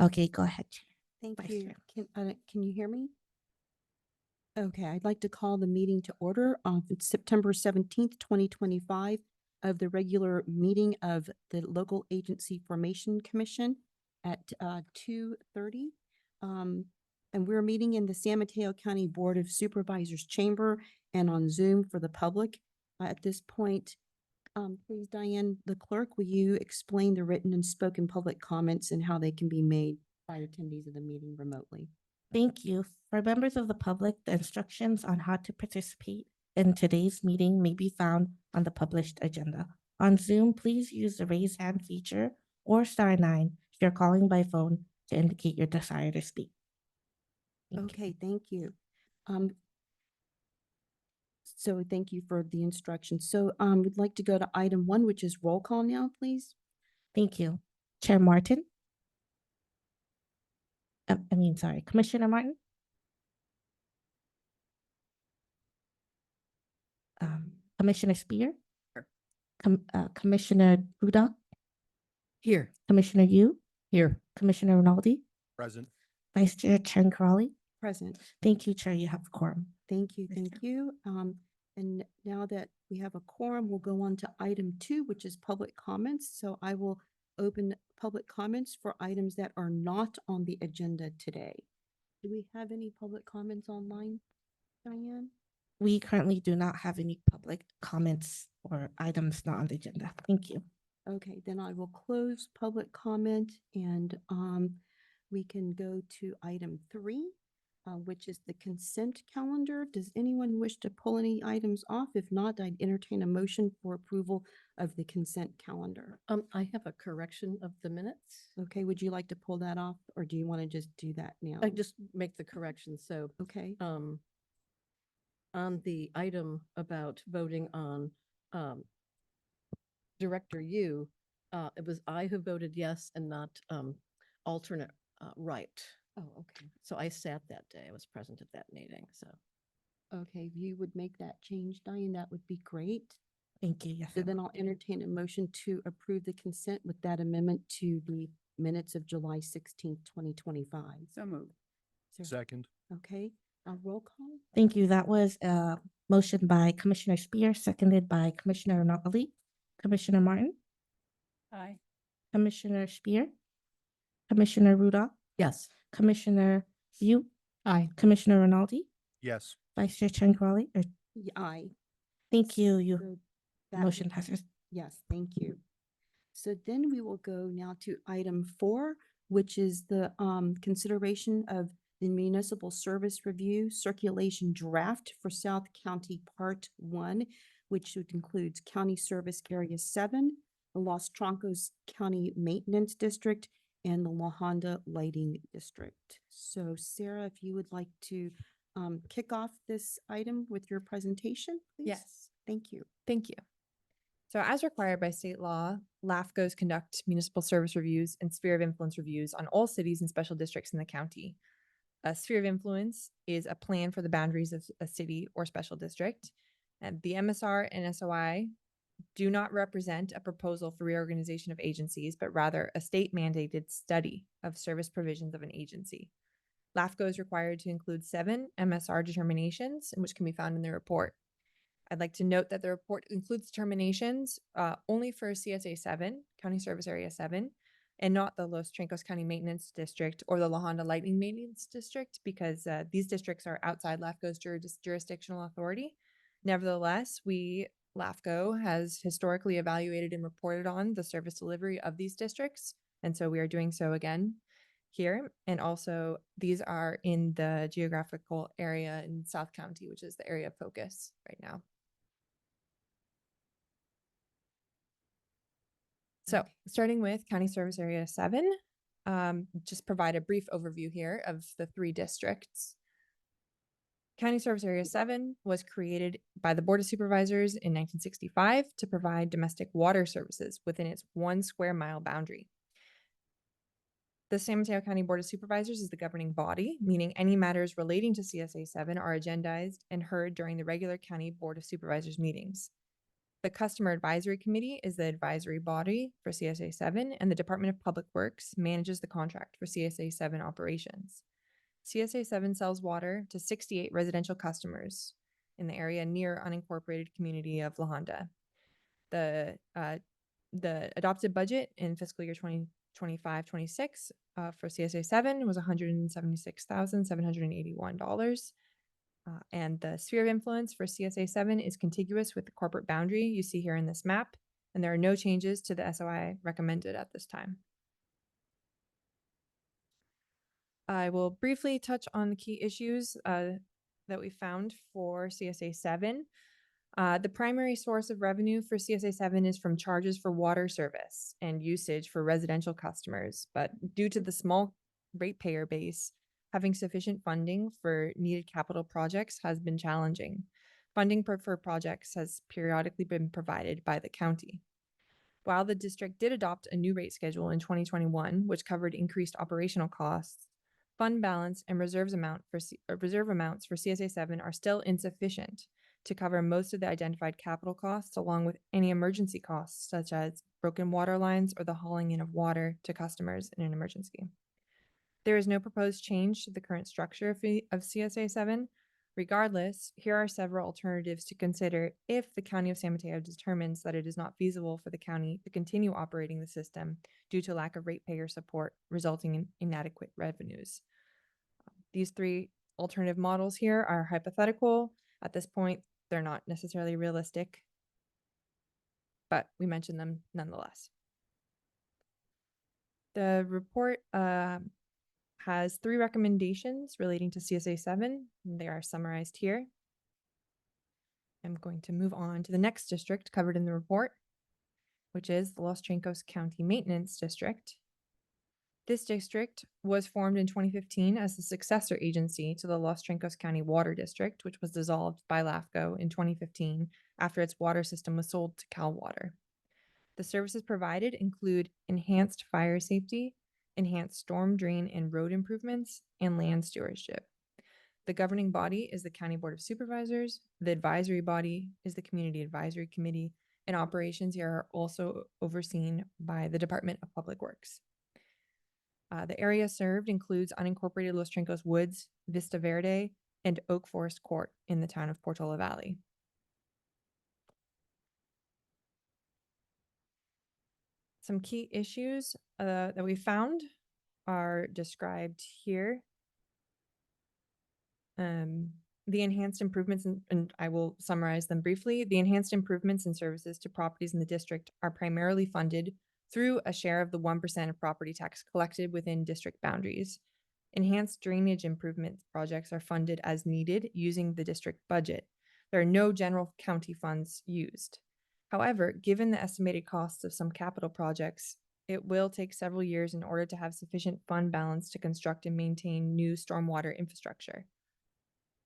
Okay, go ahead, Chair. Thank Vice you. Chair. Can you hear me? Okay, I'd like to call the meeting to order on September 17th, 2025 of the regular meeting of the Local Agency Formation Commission at 2:30. And we're meeting in the San Mateo County Board of Supervisors Chamber and on Zoom for the public. At this point, please, Diane, the clerk, will you explain the written and spoken public comments and how they can be made by attendees of the meeting remotely? Thank you. For members of the public, the instructions on how to participate in today's meeting may be found on the published agenda. On Zoom, please use the raise hand feature or *9 if you're calling by phone to indicate your desire to speak. Thank you. Okay, thank you. So thank you for the instructions. So, we'd like to go to item 1, which is roll call now, please. Thank you. Chair Martin? Sorry, Commissioner Martin? Commissioner Spear? Commissioner Ruda? Here. Commissioner Yu? Here. Commissioner Rinaldi? Present. Vice Chair Chen Crawley? Present. Thank you, Chair. You have a quorum. Thank you, Yes, thank you. And now that we have a quorum, we'll go on to item 2, which is public comments. So I will open public comments for items that are not on the agenda today. Do we have any public comments online, Diane? We currently do not have any public comments or items not on the agenda. Thank you. Okay, then I will close public comment and we can go to item 3, which is the consent calendar. Does anyone wish to pull any items off? If not, I'd entertain a motion for approval of the consent calendar. I have a correction of the minutes. Okay, would you like to pull that off or do you want to just do that now? I just make the correction. So, Okay, on the item about voting on, Director Yu, it was I who voted yes and not, alternate, right. oh, okay. So I sat that day. I was present at that meeting, so. Okay, if you would make that change, Diane, that would be great. Thank you. Yes. So then I'll entertain a motion to approve the consent with that amendment to the minutes of July 16th, 2025. So moved. Is there- Second. Okay, roll call? Thank you. That was a motion by Commissioner Spear, seconded by Commissioner Rinaldi. Commissioner Martin? Aye. Commissioner Spear? Commissioner Ruda? Yes. Commissioner Yu? Aye. Commissioner Rinaldi? Yes. Vice Chair Chen Crawley? Yeah, aye. Thank you. You So that motion would- passes. Yes, thank you. So then we will go now to item 4, which is the consideration of the municipal service review circulation draft for South County Part 1, which includes County Service Area 7, the Los Troncos County Maintenance District, and the La Honda Lighting District. So Sarah, if you would like to kick off this item with your presentation, please? Yes, Thank you. thank you. So as required by state law, LAFCOs conduct municipal service reviews and sphere of influence reviews on all cities and special districts in the county. A sphere of influence is a plan for the boundaries of a city or special district. And the MSR and SOI do not represent a proposal for reorganization of agencies, but rather a state mandated study of service provisions of an agency. LAFCO is required to include 7 MSR determinations, which can be found in the report. I'd like to note that the report includes determinations only for CSA 7, County Service Area 7, and not the Los Troncos County Maintenance District or the La Honda Lighting Maintenance District, because these districts are outside LAFCO's jurisdictional authority. Nevertheless, LAFCO has historically evaluated and reported on the service delivery of these districts, and so we are doing so again here. And also, these are in the geographical area in South County, which is the area of focus right now. So starting with County Service Area 7, just provide a brief overview here of the 3 districts. County Service Area 7 was created by the Board of Supervisors in 1965 to provide domestic water services within its 1 square mile boundary. The San Mateo County Board of Supervisors is the governing body, meaning any matters relating to CSA 7 are agendized and heard during the regular County Board of Supervisors meetings. The Customer Advisory Committee is the advisory body for CSA 7, and the Department of Public Works manages the contract for CSA 7 operations. CSA 7 sells water to 68 residential customers in the area near unincorporated community of La Honda. The adopted budget in fiscal year 2025-26 for CSA 7 was $176,781. And the sphere of influence for CSA 7 is contiguous with the corporate boundary you see here in this map, and there are no changes to the SOI recommended at this time. I will briefly touch on the key issues that we found for CSA 7. The primary source of revenue for CSA 7 is from charges for water service and usage for residential customers, but due to the small ratepayer base, having sufficient funding for needed capital projects has been challenging. Funding for projects has periodically been provided by the county. While the district did adopt a new rate schedule in 2021, which covered increased operational costs, fund balance and reserve amounts for CSA 7 are still insufficient to cover most of the identified capital costs, along with any emergency costs, such as broken water lines or the hauling in of water to customers in an emergency. There is no proposed change to the current structure of CSA 7. Regardless, here are several alternatives to consider if the County of San Mateo determines that it is not feasible for the county to continue operating the system due to lack of ratepayer support, resulting in inadequate revenues. These three alternative models here are hypothetical. At this point, they're not necessarily realistic, but we mention them nonetheless. The report has 3 recommendations relating to CSA 7. They are summarized here. I'm going to move on to the next district covered in the report, which is the Los Trincos County Maintenance District. This district was formed in 2015 as the successor agency to the Los Trincos County Water District, which was dissolved by LAFCo in 2015 after its water system was sold to Cal Water. The services provided include enhanced fire safety, enhanced storm drain and road improvements, and land stewardship. The governing body is the County Board of Supervisors. The advisory body is the Community Advisory Committee, and operations here are also overseen by the Department of Public Works. The area served includes unincorporated Los Trincos Woods, Vista Verde, and Oak Forest Court in the town of Portola Valley. Some key issues that we found are described here. The enhanced improvements, and I will summarize them briefly. The enhanced improvements and services to properties in the district are primarily funded through a share of the 1% of property tax collected within district boundaries. Enhanced drainage improvement projects are funded as needed using the district budget. There are no general county funds used. However, given the estimated costs of some capital projects, it will take several years in order to have sufficient fund balance to construct and maintain new stormwater infrastructure.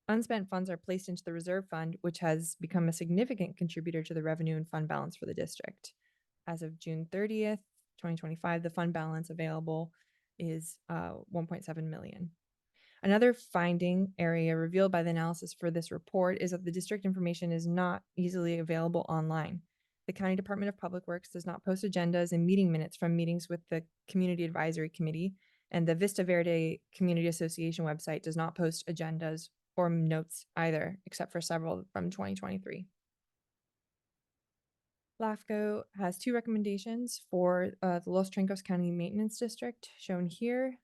Unspent funds are placed into the reserve fund, which has become a significant contributor to the revenue and fund balance for the district. As of June 30th, 2025, the fund balance available is $1.7 million. Another finding area revealed by the analysis for this report is that the district information is not easily available online. The County Department of Public Works does not post agendas and meeting minutes from meetings with the Community Advisory Committee, and the Vista Verde Community Association website does not post agendas or notes either, except for several from 2023. LAFCo has 2 recommendations for the Los Trincos County Maintenance District, shown here.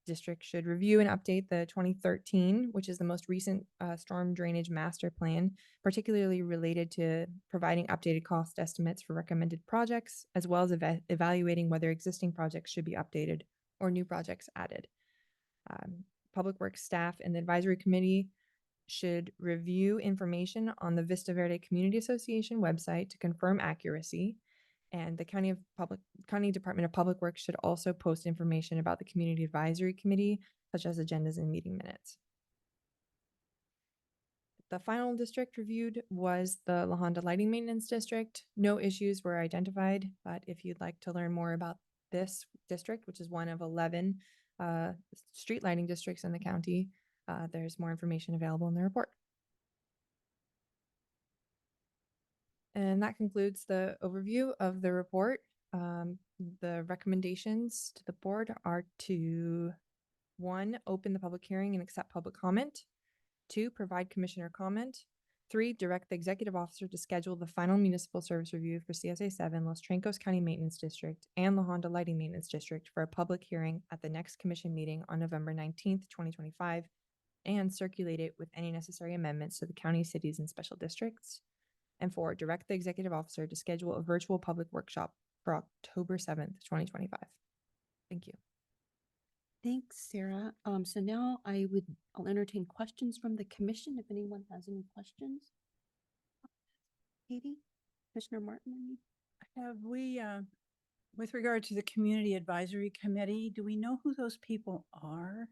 District should review and update the 2013, which is the most recent storm drainage master plan, particularly related to providing updated cost estimates for recommended projects, as well as evaluating whether existing projects should be updated or new projects added. Public Works staff and the advisory committee should review information on the Vista Verde Community Association website to confirm accuracy, and the County Department of Public Works should also post information about the Community Advisory Committee, such as agendas and meeting minutes. The final district reviewed was the La Honda Lighting Maintenance District. No issues were identified, but if you'd like to learn more about this district, which is one of 11 street lighting districts in the county, there's more information available in the report. And that concludes the overview of the report. The recommendations to the board are to 1, open the public hearing and accept public comment. 2, provide commissioner comment. 3, direct the executive officer to schedule the final municipal service review for CSA 7, Los Trancos County Maintenance District, and La Honda Lighting Maintenance District for a public hearing at the next commission meeting on November 19th, 2025, and circulate it with any necessary amendments to the county, cities, and special districts. And 4, direct the executive officer to schedule a virtual public workshop for October 7th, 2025. Thank you. Thanks, Sarah. So now I'll entertain questions from the commission if anyone has any questions. Katie, Commissioner Martin, any? Have we, with regard to the Community Advisory Committee, do we know who those people are?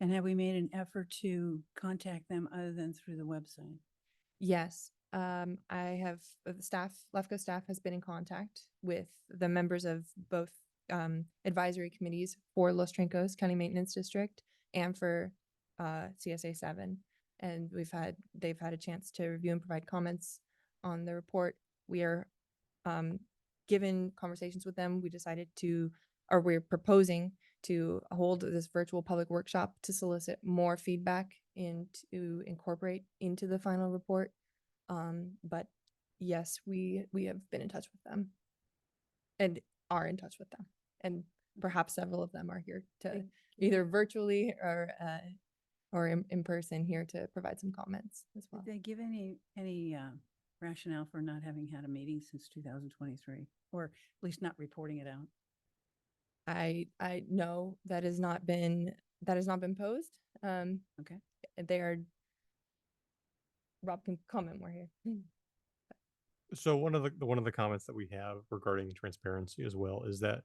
And have we made an effort to contact them other than through the website? Yes, I have the staff, LAFCo staff has been in contact with the members of both advisory committees for Los Trancos County Maintenance District and for CSA 7. And they've had a chance to review and provide comments on the report. We are given conversations with them, we're proposing to hold this virtual public workshop to solicit more feedback and to incorporate into the final report. But yes, we have been in touch with them and are in touch with them. And perhaps several of them are here to either virtually or in person here to provide some comments as well. Did they give any rationale for not having had a meeting since 2023, or at least not reporting it out? I know that has not been posed. Okay. They are. Rob can comment more here. So one of the comments that we have regarding transparency as well is that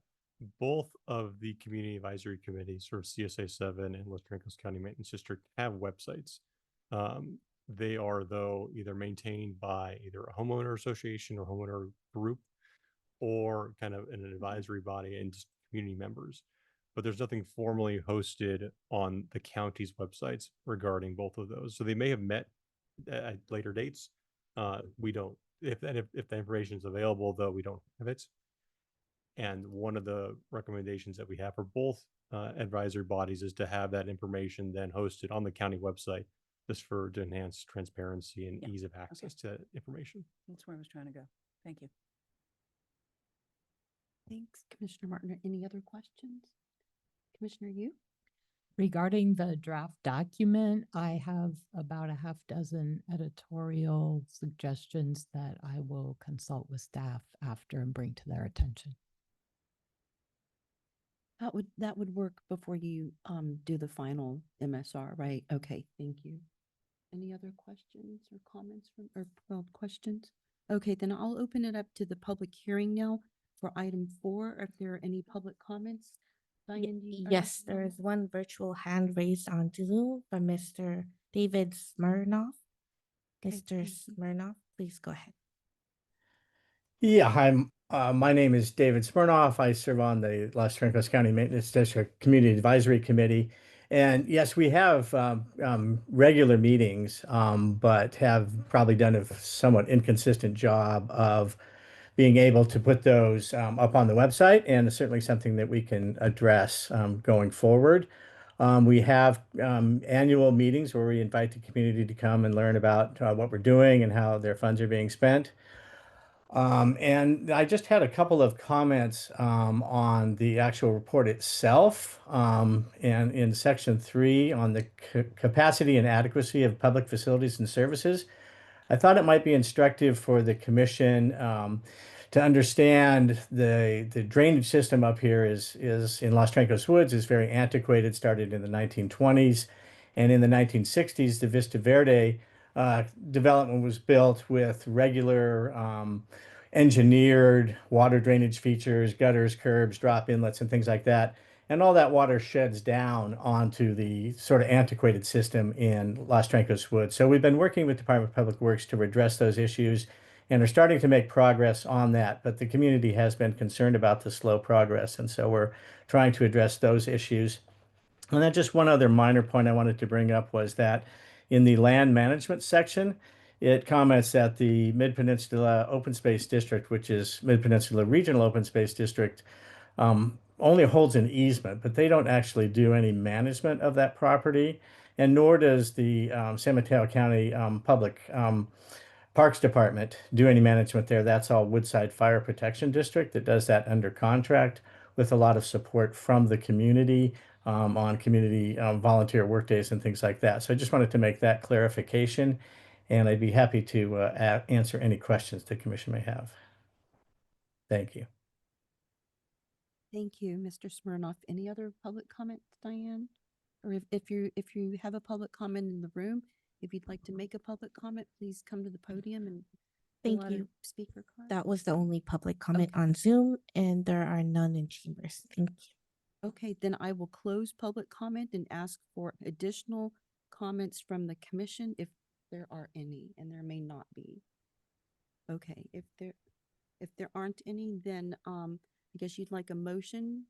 both of the community advisory committees, sort of CSA 7 and Los Trancos County Maintenance District, have websites. They are, though, either maintained by either a homeowner association or homeowner group, or kind of an advisory body and just community members. But there's nothing formally hosted on the county's websites regarding both of those. So they may have met at later dates. We don't. If the information is available, though, we don't have it. And one of the recommendations that we have for both advisory bodies is to have that information then hosted on the county website, just to enhance transparency and ease of access to that information. That's where I was trying to go. Thank you. Thanks, Commissioner Martin. Any other questions? Commissioner Yu? Regarding the draft document, I have about a half dozen editorial suggestions that I will consult with staff after and bring to their attention. That would work before you do the final MSR, right? Okay, thank you. Any other questions or comments questions? Okay, then I'll open it up to the public hearing now for item 4. If there are any public comments. Diane, Yes, there is one virtual hand raised on Zoom from Mr. David Smirnoff. Okay, Mr. thank you. Smirnoff, please go ahead. Yeah, my name is David Smirnoff. I serve on the Los Trancos County Maintenance District Community Advisory Committee. And yes, we have regular meetings, but have probably done a somewhat inconsistent job of being able to put those up on the website, and it's certainly something that we can address going forward. We have annual meetings where we invite the community to come and learn about what we're doing and how their funds are being spent. And I just had a couple of comments on the actual report itself. And in section 3 on the capacity and adequacy of public facilities and services, I thought it might be instructive for the commission to understand the drainage system up here is in Los Trancos Woods is very antiquated, started in the 1920s. And in the 1960s, the Vista Verde development was built with regular engineered water drainage features, gutters, curbs, drop inlets, and things like that. And all that water sheds down onto the sort of antiquated system in Los Trancos Woods. So we've been working with Department of Public Works to address those issues and are starting to make progress on that. But the community has been concerned about the slow progress. And so we're trying to address those issues. And then just one other minor point I wanted to bring up was that in the land management section, It comments that the Mid-Peninsula Open Space District, which is Mid-Peninsula Regional Open Space District, only holds an easement, but they don't actually do any management of that property, and nor does the San Mateo County Public Parks Department do any management there. That's all Woodside Fire Protection District that does that under contract with a lot of support from the community on community volunteer work days and things like that. So I just wanted to make that clarification, and I'd be happy to answer any questions the commission may have. Thank you. Thank you, Mr. Smirnoff. Any other public comments, Diane? Or if you have a public comment in the room, if you'd like to make a public comment, please come to the podium and fill Thank out a you. speaker card. That was the only public comment on Zoom, and there are none in chambers. Thank you. Okay, then I will close public comment and ask for additional comments from the commission if there are any, and there may not be. Okay, if there aren't any, then I guess you'd like a motion,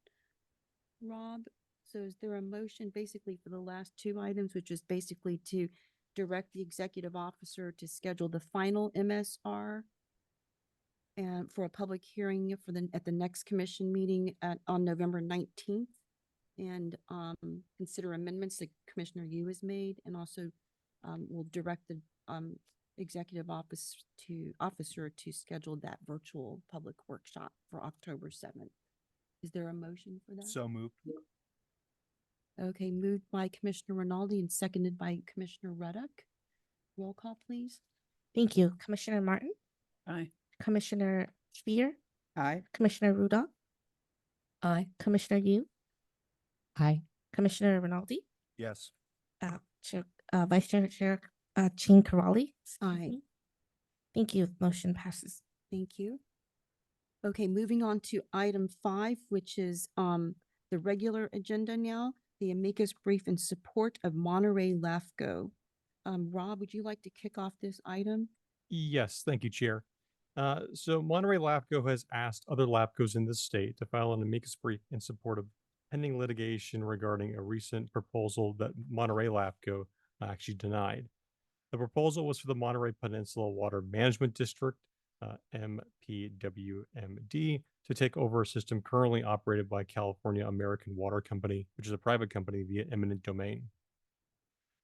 Rob? So is there a motion basically for the last two items, which is basically to direct the executive officer to schedule the final MSR and for a public hearing for at the next commission meeting on November 19th, and consider amendments that Commissioner Yu has made, and also will direct the executive officer to schedule that virtual public workshop for October 7th. Is there a motion for that? So moved. Okay, moved by Commissioner Rinaldi and seconded by Commissioner Ruddock. Roll call, please. Thank you. Commissioner Martin, Aye. Commissioner Spear, Aye. Commissioner Rudolph, Aye. Commissioner Yu, Aye. Commissioner Rinaldi, Yes. Vice Chair Chin Karali. Aye. Thank you. Motion passes. Thank you. Okay, moving on to item 5, which is the regular agenda now, the amicus brief in support of Monterey LAFCo. Rob, would you like to kick off this item? Yes, thank you, Chair. So Monterey LAFCo has asked other LAFCos in the state to file an amicus brief in support of pending litigation regarding a recent proposal that Monterey LAFCo actually denied. The proposal was for the Monterey Peninsula Water Management District, MPWMD, to take over a system currently operated by California American Water Company, which is a private company via eminent domain.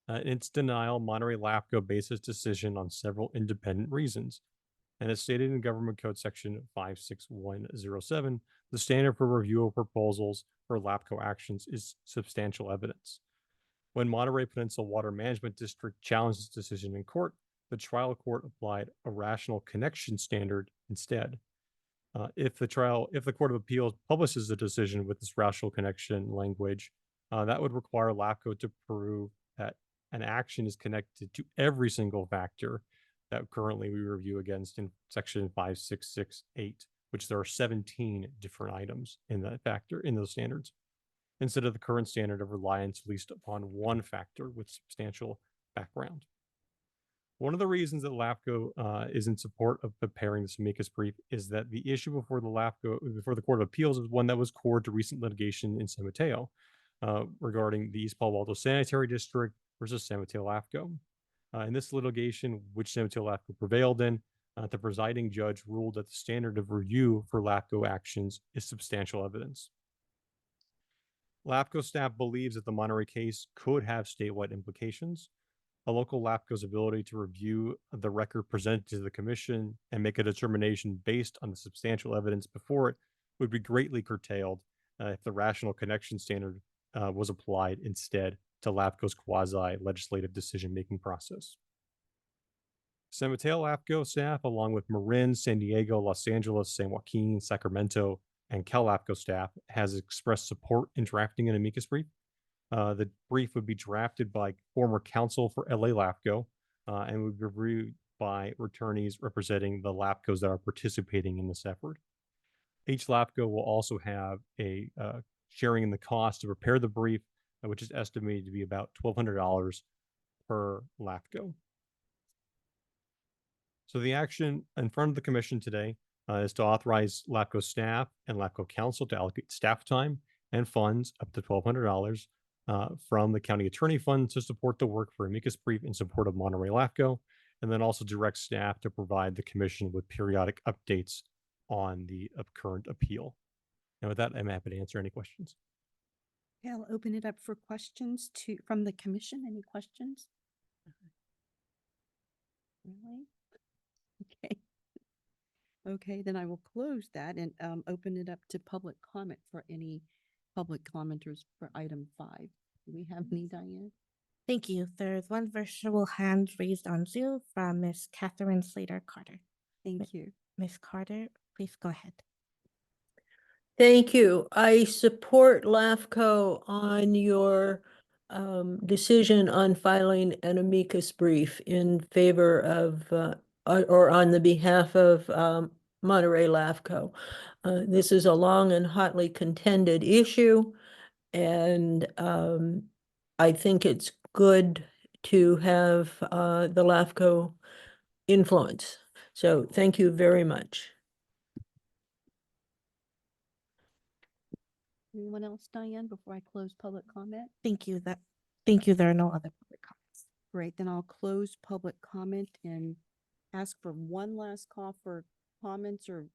In its denial, Monterey LAFCo based its decision on several independent reasons. And as stated in Government Code Section 56107, the standard for review of proposals for LAFCo actions is substantial evidence. When Monterey Peninsula Water Management District challenged its decision in court, the trial court applied a rational connection standard instead. If the Court of Appeals publishes a decision with this rational connection language, that would require LAFCo to prove that an action is connected to every single factor that currently we review against in Section 5668, which there are 17 different items in that factor in those standards, instead of the current standard of reliance least upon one factor with substantial background. One of the reasons that LAFCo is in support of preparing this amicus brief is that the issue before the Court of Appeals is one that was core to recent litigation in San Mateo regarding the East Palo Alto Sanitary District versus San Mateo LAFCO. In this litigation, which San Mateo LAFCO prevailed in, the presiding judge ruled that the standard of review for LAFCO actions is substantial evidence. LAFCO staff believes that the Monterey case could have statewide implications. A local LAFCO's ability to review the record presented to the commission and make a determination based on the substantial evidence before it would be greatly curtailed if the rational connection standard was applied instead to LAFCO's quasi-legislative decision-making process. San Mateo LAFCO staff, along with Marin, San Diego, Los Angeles, San Joaquin, Sacramento, and Cal LAFCO staff, has expressed support in drafting an amicus brief. The brief would be drafted by former counsel for LA LAFCO and would be reviewed by attorneys representing the LAFCOs that are participating in this effort. Each LAFCO will also have a sharing in the cost to prepare the brief, which is estimated to be about $1,200 per LAFCO. So the action in front of the commission today is to authorize LAFCO staff and LAFCO counsel to allocate staff time and funds up to $1,200 from the county attorney fund to support the work for amicus brief in support of Monterey LAFCO, and then also direct staff to provide the commission with periodic updates on the current appeal. And with that, I'm happy to answer any questions. Okay, I'll open it up for questions from the commission. Any questions? Really? Okay. Okay, then I will close that and open it up to public comment for any public commenters for item 5. Do we have any, Diane? Thank you. There's one virtual hand raised on Zoom from Miss Catherine Slater Carter. Thank you. Miss Carter, please go ahead. Thank you. I support LAFCO on your decision on filing an amicus brief in favor of, or on the behalf of Monterey LAFCO. This is a long and hotly contended issue, and I think it's good to have the LAFCO influence. So thank you very much. Anyone else, Diane, before I close public comment? Thank you. Thank you. There are no other public comments. Great, then I'll close public comment and ask for one last call for comments or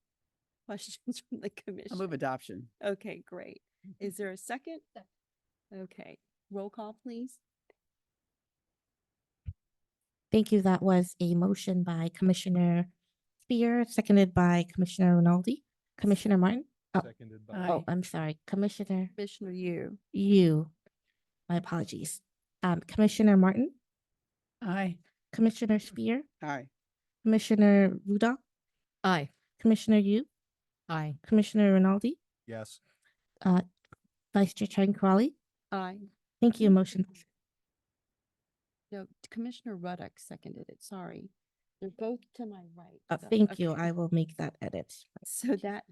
questions from the commission. I'll move adoption. Okay, great. Is there a second? Okay, roll call, please. Thank you. That was a motion by Commissioner Spear, seconded by Commissioner Rinaldi. Commissioner Martin? Seconded by. Oh, I'm sorry. Commissioner Commissioner Yu. Yu. My apologies. Commissioner Martin? Aye. Commissioner Spear? Aye. Commissioner Rudolph? Aye. Commissioner Yu? Aye. Commissioner Rinaldi? Yes. Vice Chair Crawley? Aye. Thank you. Motion. No, Commissioner Ruddock seconded it, sorry. They're both to my right. so- Thank you. okay. I will make that edit. So that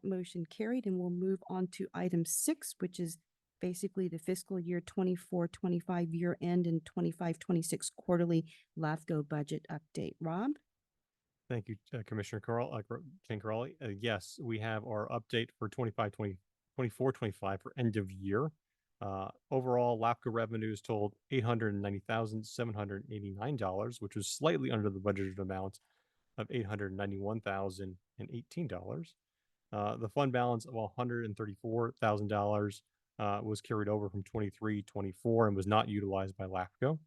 motion carried, and we'll move on to item 6, which is basically the fiscal year 24-25 year end and 25-26 quarterly LAFCO budget update. Rob? Thank you, Commissioner Ken Crawley. Yes, we have our update for 24-25 for end of year. Overall, LAFCO revenues totaled $890,789, which was slightly under the budgeted amount of $891,018. The fund balance of $134,000 was carried over from 23-24 and was not utilized by LAFCO.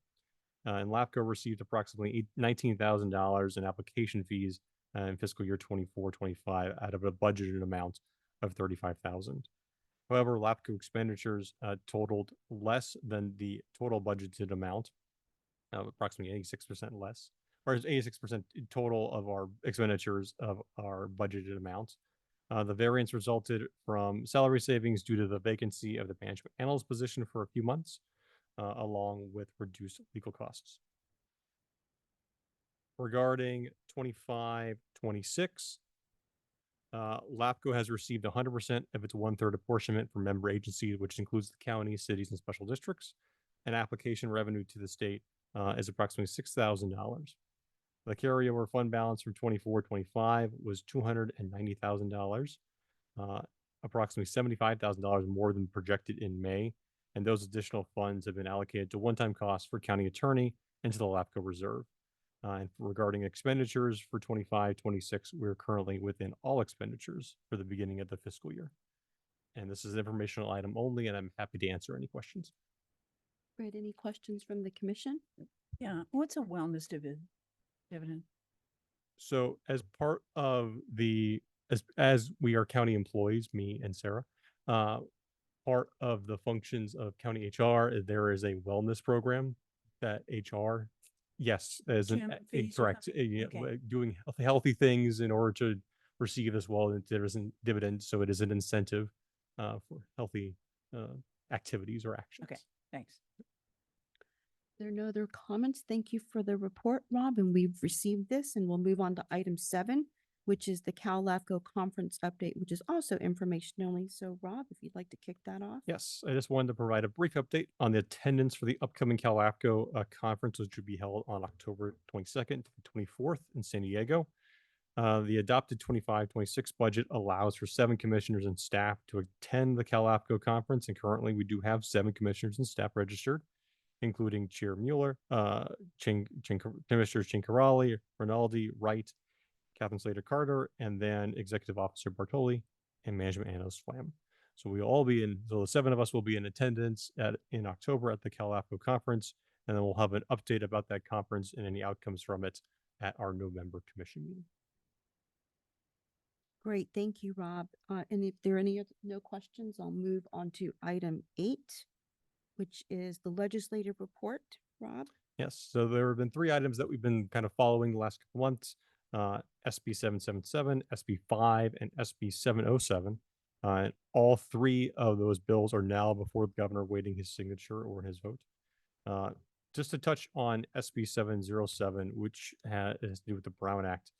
And LAFCO received approximately $19,000 in application fees in fiscal year 24-25 out of a budgeted amount of $35,000. However, LAFCO expenditures totaled less than the total budgeted amount, approximately 86% less, or 86% total of our expenditures of our budgeted amount. The variance resulted from salary savings due to the vacancy of the management analyst position for a few months, along with reduced legal costs. Regarding 25-26, LAFCO has received 100% of its 1/3 apportionment from member agencies, which includes the counties, cities, and special districts. And application revenue to the state is approximately $6,000. The carryover fund balance from 24-25 was $290,000, approximately $75,000 more than projected in May. And those additional funds have been allocated to one-time costs for county attorney and to the LAFCO reserve. And regarding expenditures for 25-26, we're currently within all expenditures for the beginning of the fiscal year. And this is an informational item only, and I'm happy to answer any questions. Great, any questions from the commission? Yeah. What's a wellness dividend? So as part of the, as we are county employees, me and Sarah, part of the functions of county HR, there is a wellness program that HR, yes, as an, Gym fees or correct, something? Okay. doing healthy things in order to receive this wellness dividend. So it is an incentive for healthy activities or actions. Okay, thanks. There are no other comments. Thank you for the report, Rob, and we've received this, and we'll move on to item 7, which is the Cal LAFCO conference update, which is also information only. So Rob, if you'd like to kick that off. Yes, I just wanted to provide a brief update on the attendance for the upcoming Cal LAFCO conference, which will be held on October 22nd to 24th in San Diego. The adopted 25-26 budget allows for 7 commissioners and staff to attend the Cal LAFCO conference, and currently we do have 7 commissioners and staff registered. including Chair Mueller, Commissioners Chincarelli, Rinaldi, Wright, Catherine Slater Carter, and then Executive Officer Bartoli and Management Analyst Flam. So the 7 of us will be in attendance in October at the LAFCo conference, and then we'll have an update about that conference and any outcomes from it at our November commission meeting. Great, thank you, Rob. And if there are no questions, I'll move on to item 8, which is the legislative report. Rob? Yes, so there have been 3 items that we've been kind of following the last couple months. SB 777, SB 5, and SB 707. All 3 of those bills are now before the governor waiting his signature or his vote. Just to touch on SB 707, which has to do with the Brown Act.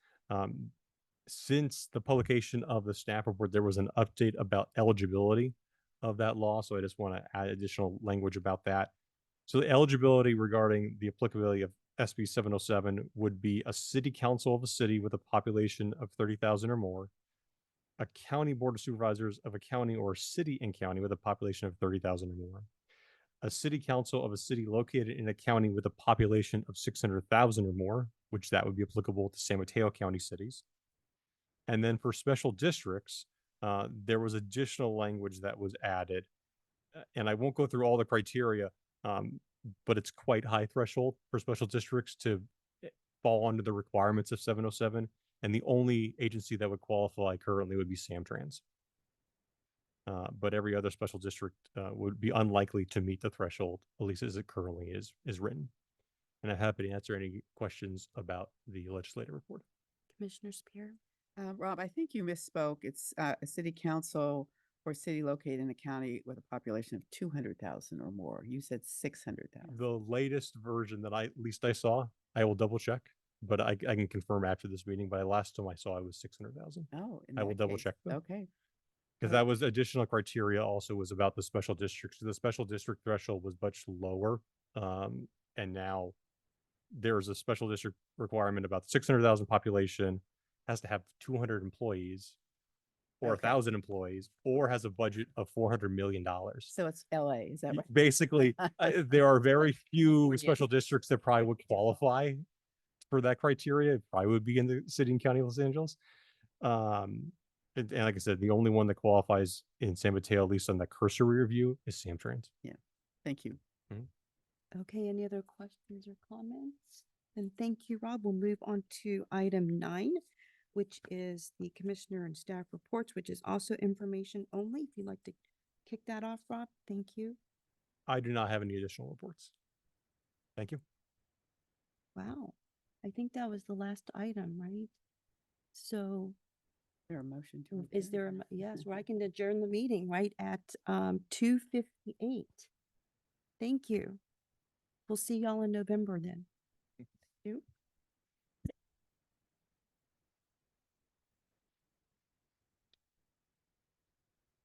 Since the publication of the staff report, there was an update about eligibility of that law. So I just want to add additional language about that. So the eligibility regarding the applicability of SB 707 would be a city council of a city with a population of 30,000 or more, a county board of supervisors of a county or city and county with a population of 30,000 or more, a city council of a city located in a county with a population of 600,000 or more, which that would be applicable to San Mateo County cities. And then for special districts, there was additional language that was added. And I won't go through all the criteria, but it's quite high threshold for special districts to fall under the requirements of 707. And the only agency that would qualify currently would be Samtrans. But every other special district would be unlikely to meet the threshold, at least as it currently is written. And I'm happy to answer any questions about the legislative report. Commissioner Spear? Rob, I think you misspoke. It's a city council or city located in a county with a population of 200,000 or more. You said 600,000. The latest version that at least I saw, I will double check, but I can confirm after this meeting. But the last time I saw it was 600,000. Oh, in I will that double case. check though. Okay. Because that was additional criteria also was about the special districts. So the special district threshold was much lower. And now there's a special district requirement about 600,000 population, has to have 200 employees or Okay. 1,000 employees, or has a budget of $400 million. So it's LA, is that right? Basically, there are very few Forget. special districts that probably would qualify for that criteria. It probably would be in the city and county of Los Angeles. And like I said, the only one that qualifies in San Mateo, at least on the cursory review, is Samtrans. Thank you. Okay, any other questions or comments? And thank you, Rob. We'll move on to item 9, which is the commissioner and staff reports, which is also information only. If you'd like to kick that off, Rob, thank you. I do not have any additional reports. Thank you. Wow. I think that was the last item, right? So Is there a motion to is there, adjourn? yes, where I can adjourn the meeting, right, at 2:58. Thank you. We'll see y'all in November then. You?